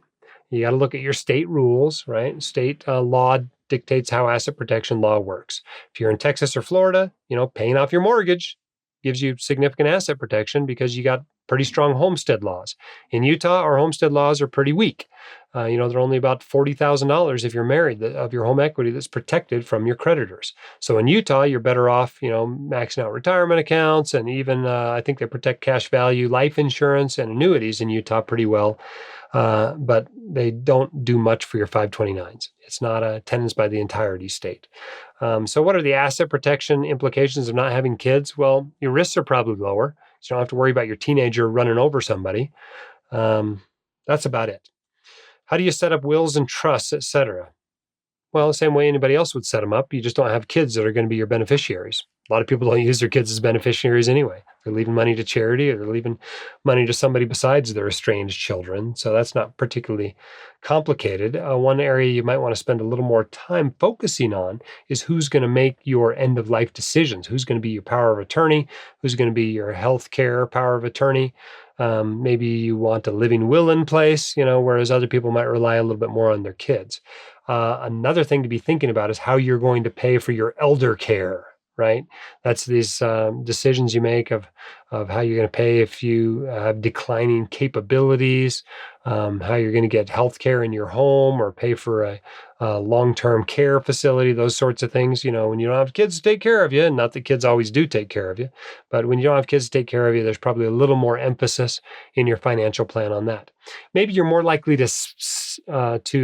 Speaker 1: You got to look at your state rules, right? State law dictates how asset protection law works. If you're in Texas or Florida, paying off your mortgage gives you significant asset protection because you got pretty strong homestead laws. In Utah, our homestead laws are pretty weak. They're only about $40,000 if you're married of your home equity that's protected from your creditors. So in Utah, you're better off, maxing out retirement accounts, and even I think they protect cash value, life insurance, and annuities in Utah pretty well. But they don't do much for your 529s. It's not a tenants by the entirety state. So what are the asset protection implications of not having kids? Well, your risks are probably lower. So you don't have to worry about your teenager running over somebody. That's about it. How do you set up wills and trusts, et cetera? Well, the same way anybody else would set them up. You just don't have kids that are going to be your beneficiaries. A lot of people don't use their kids as beneficiaries anyway. They're leaving money to charity, or they're leaving money to somebody besides their estranged children. So that's not particularly complicated. One area you might want to spend a little more time focusing on is who's going to make your end of life decisions. Who's going to be your power of attorney? Who's going to be your health care power of attorney? Maybe you want a living will in place, whereas other people might rely a little bit more on their kids. Another thing to be thinking about is how you're going to pay for your elder care, right? That's these decisions you make of how you're going to pay if you have declining capabilities, how you're going to get health care in your home or pay for a long-term care facility, those sorts of things. When you don't have kids to take care of you, and not that kids always do take care of you, but when you don't have kids to take care of you, there's probably a little more emphasis in your financial plan on that. Maybe you're more likely to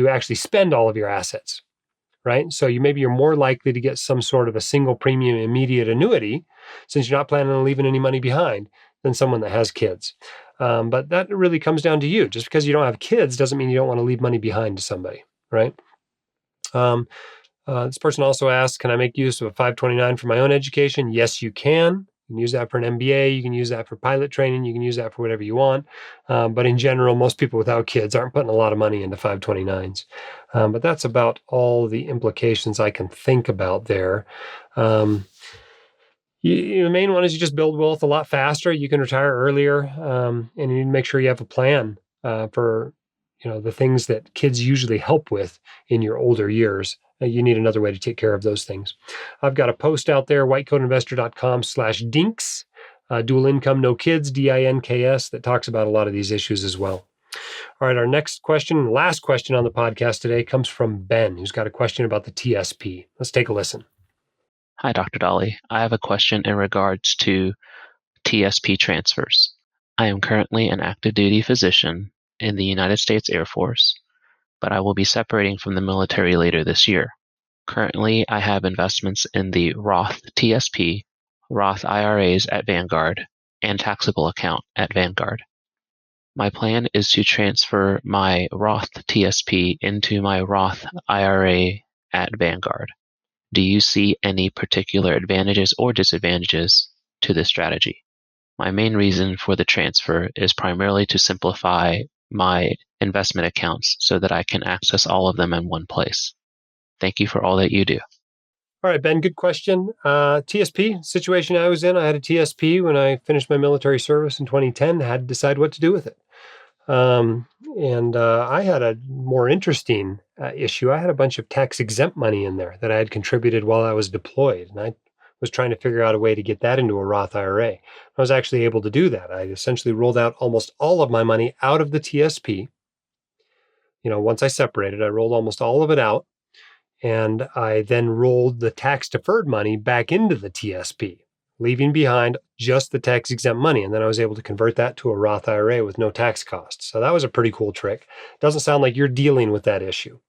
Speaker 1: actually spend all of your assets, right? So you're more likely to get some sort of a single premium immediate annuity, since you're not planning on leaving any money behind, than someone that has kids. But that really comes down to you. Just because you don't have kids doesn't mean you don't want to leave money behind to somebody, right? This person also asked, can I make use of a 529 for my own education? Yes, you can. You can use that for an MBA. You can use that for pilot training. You can use that for whatever you want. But in general, most people without kids aren't putting a lot of money into 529s. But that's about all the implications I can think about there. The main one is you just build wealth a lot faster. You can retire earlier, and you need to make sure you have a plan for the things that kids usually help with in your older years. You need another way to take care of those things. I've got a post out there, whitecoatinvestor.com/dinks, dual income, no kids, DINKS, that talks about a lot of these issues as well. All right, our next question, last question on the podcast today, comes from Ben, who's got a question about the TSP. Let's take a listen.
Speaker 6: Hi, Dr. Dolly. I have a question in regards to TSP transfers. I am currently an active duty physician in the United States Air Force, but I will be separating from the military later this year. Currently, I have investments in the Roth TSP, Roth IRAs at Vanguard, and taxable account at Vanguard. My plan is to transfer my Roth TSP into my Roth IRA at Vanguard. Do you see any particular advantages or disadvantages to this strategy? My main reason for the transfer is primarily to simplify my investment accounts so that I can access all of them in one place. Thank you for all that you do.
Speaker 1: All right, Ben, good question. TSP situation I was in, I had a TSP when I finished my military service in 2010, had to decide what to do with it. I had a more interesting issue. I had a bunch of tax-exempt money in there that I had contributed while I was deployed, and I was trying to figure out a way to get that into a Roth IRA. I was actually able to do that. I essentially rolled out almost all of my money out of the TSP. Once I separated, I rolled almost all of it out, and I then rolled the tax-deferred money back into the TSP, leaving behind just the tax-exempt money. And then I was able to convert that to a Roth IRA with no tax costs. So that was a pretty cool trick. Doesn't sound like you're dealing with that issue.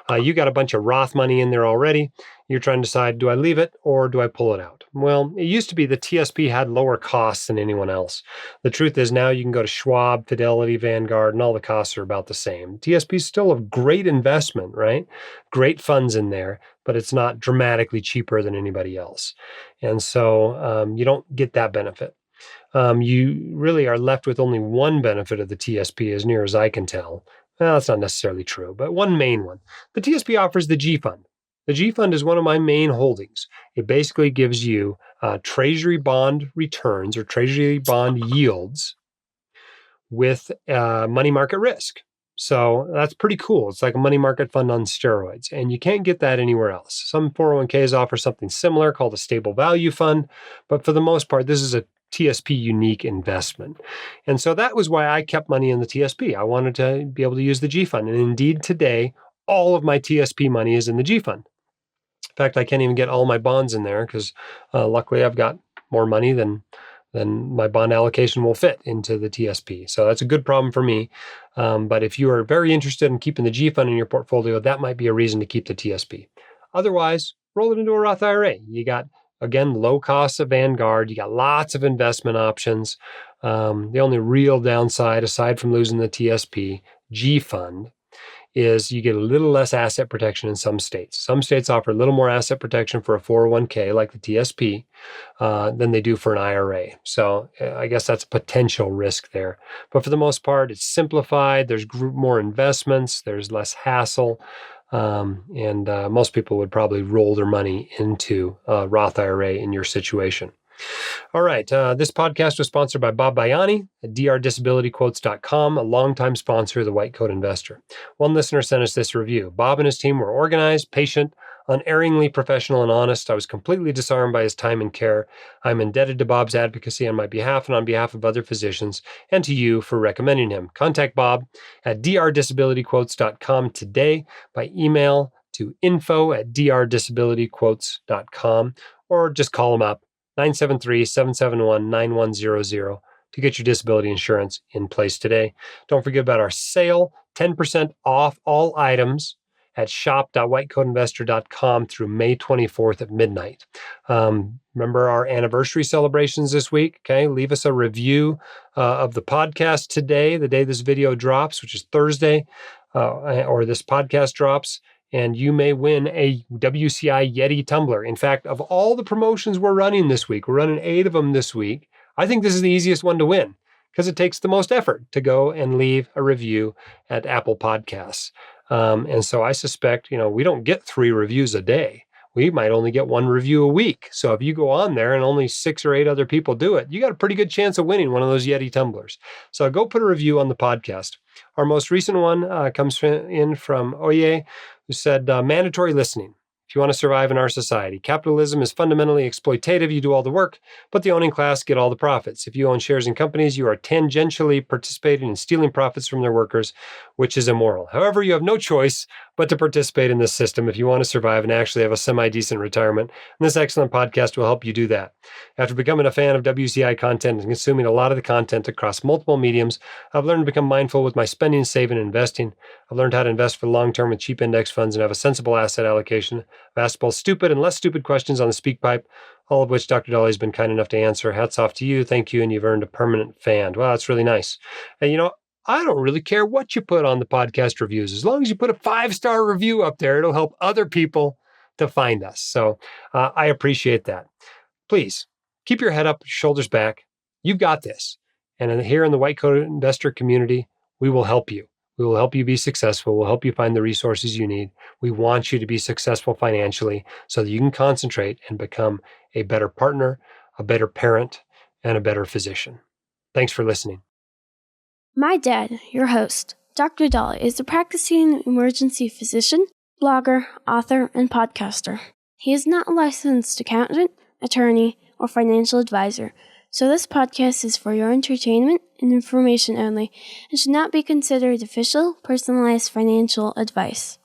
Speaker 1: You got a bunch of Roth money in there already. You're trying to decide, do I leave it or do I pull it out? Well, it used to be the TSP had lower costs than anyone else. The truth is now you can go to Schwab, Fidelity, Vanguard, and all the costs are about the same. TSP is still a great investment, right? Great funds in there, but it's not dramatically cheaper than anybody else. And so you don't get that benefit. You really are left with only one benefit of the TSP, as near as I can tell. Well, that's not necessarily true, but one main one. The TSP offers the G Fund. The G Fund is one of my main holdings. It basically gives you treasury bond returns or treasury bond yields with money market risk. So that's pretty cool. It's like a money market fund on steroids, and you can't get that anywhere else. Some 401ks offer something similar called a stable value fund, but for the most part, this is a TSP unique investment. And so that was why I kept money in the TSP. I wanted to be able to use the G fund. And indeed, today, all of my TSP money is in the G fund. In fact, I can't even get all my bonds in there because luckily I've got more money than my bond allocation will fit into the TSP. So that's a good problem for me. But if you are very interested in keeping the G fund in your portfolio, that might be a reason to keep the TSP. Otherwise, roll it into a Roth IRA. You got, again, low costs of Vanguard. You got lots of investment options. The only real downside, aside from losing the TSP, G fund, is you get a little less asset protection in some states. Some states offer a little more asset protection for a 401k, like the TSP, than they do for an IRA. So I guess that's a potential risk there. But for the most part, it's simplified. There's more investments. There's less hassle. And most people would probably roll their money into a Roth IRA in your situation. All right. This podcast was sponsored by Bob Bayani at drdisabilityquotes.com, a longtime sponsor of the White Coat Investor. One listener sent us this review. Bob and his team were organized, patient, unerringly professional, and honest. I was completely disarmed by his time and care. I'm indebted to Bob's advocacy on my behalf and on behalf of other physicians, and to you for recommending him. Contact Bob at drdisabilityquotes.com today by email to info@drdisabilityquotes.com, or just call him up, 973-771-9100, to get your disability insurance in place today. Don't forget about our sale, 10% off all items at shop.whitecoatinvestor.com through May 24th at midnight. Remember our anniversary celebrations this week, okay? Leave us a review of the podcast today, the day this video drops, which is Thursday, or this podcast drops, and you may win a WCI Yeti tumbler. In fact, of all the promotions we're running this week, we're running 8 of them this week, I think this is the easiest one to win because it takes the most effort to go and leave a review at Apple Podcasts. And so I suspect, we don't get 3 reviews a day. We might only get 1 review a week. So if you go on there and only 6 or 8 other people do it, you got a pretty good chance of winning one of those Yeti tumblers. So go put a review on the podcast. Our most recent one comes in from Oye, who said, mandatory listening. If you want to survive in our society, capitalism is fundamentally exploitative. You do all the work, but the owning class get all the profits. If you own shares in companies, you are tangentially participating in stealing profits from their workers, which is immoral. However, you have no choice but to participate in this system if you want to survive and actually have a semi-decent retirement. And this excellent podcast will help you do that. After becoming a fan of WCI content and consuming a lot of the content across multiple mediums, I've learned to become mindful with my spending, saving, and investing. I've learned how to invest for the long term with cheap index funds and have a sensible asset allocation. I've asked both stupid and less stupid questions on the SpeakPipe, all of which Dr. Dolly has been kind enough to answer. Hats off to you. Thank you. And you've earned a permanent fan. Wow, that's really nice. And I don't really care what you put on the podcast reviews. As long as you put a 5-star review up there, it'll help other people to find us. So I appreciate that. Please keep your head up, shoulders back. You've got this. And here in the White Coat Investor community, we will help you. We will help you be successful. We'll help you find the resources you need. We want you to be successful financially so that you can concentrate and become a better partner, a better parent, and a better physician. Thanks for listening.
Speaker 7: My dad, your host, Dr. Dolly, is a practicing emergency physician, blogger, author, and podcaster. He is not a licensed accountant, attorney, or financial advisor, so this podcast is for your entertainment and information only and should not be considered official, personalized financial advice.